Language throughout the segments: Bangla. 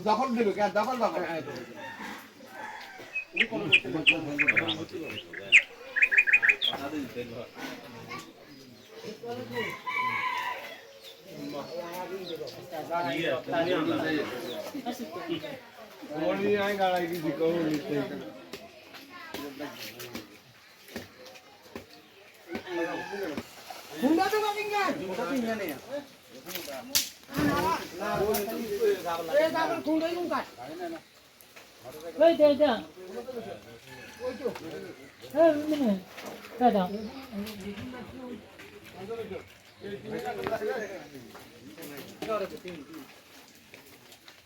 দখল দিল কে দখল দখল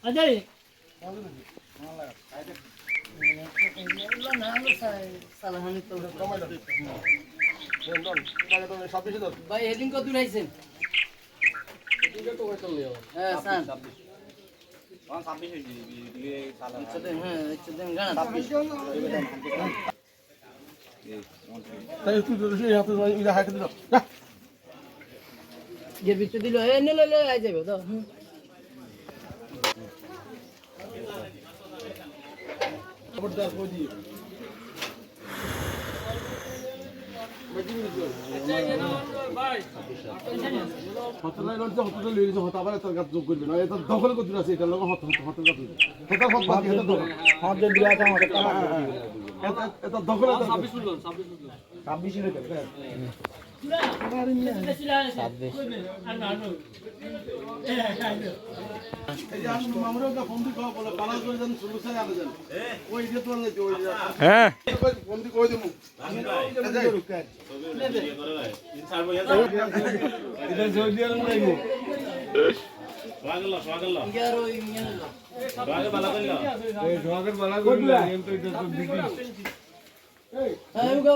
Ajay. ভাই হেডিং কত দূরাইছেন? হ্যাঁ স্যার 26 হইছে দিলে সালা হ্যাঁ গানা তাই তুই তো সেই হাতে ইলা হাতে দিল না এর ভিতর দিল এ নে লে আই যাবে তো খবরদার কই দি হতলাই লড়ছে হতলাই লড়ছে হত আবার তার কাজ যোগ করবে না এটা দখল করতে আছে এটা লোক হত হত কাজ এটা হত বাকি এটা দখল হত যে দিয়া আছে আমাদের এটা দখল 26 হলো 26 হলো মামুরকে ফোন দি কও বলে পালা করে জান শুরু থেকে আনে জান ওই যে তোর নাই ওই হ্যাঁ ফোন দি কই দিমু এটা জয় দিয়া নাইবো স্বাগত ইয়ারো ইমিয়ানো স্বাগত বালা কইলা এই জোয়াগের বালা কইলা এম তো এটা তো দিদি এই উগা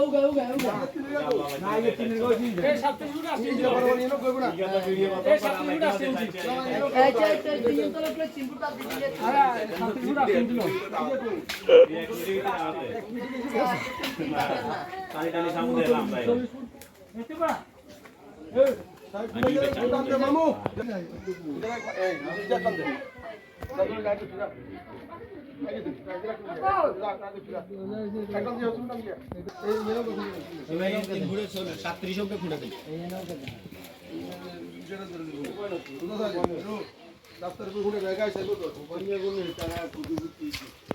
না এই তিনের গো দিই এই 27 গুলো আসছে যে বড় নিনো কইবো না এই 27 গুলো আসছে এই চাই তিন তলা প্লেট চিম্পুটা দিলে আরে 27 গুলো আসছে দিল কালি কালি সামনে এলাম ভাই এতে বা এই সাইড দে মামু এই যা কাম দে দাদু লাইট দিলা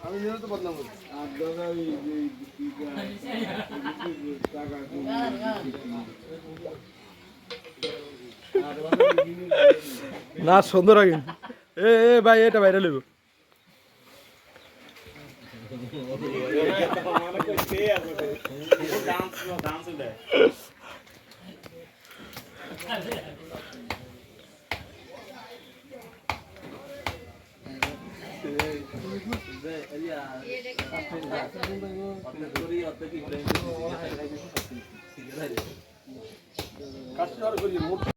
আমি নিয়ে তো বদনাম না সুন্দর আগে এ ভাই এটা বাইরে লইব কাজ করি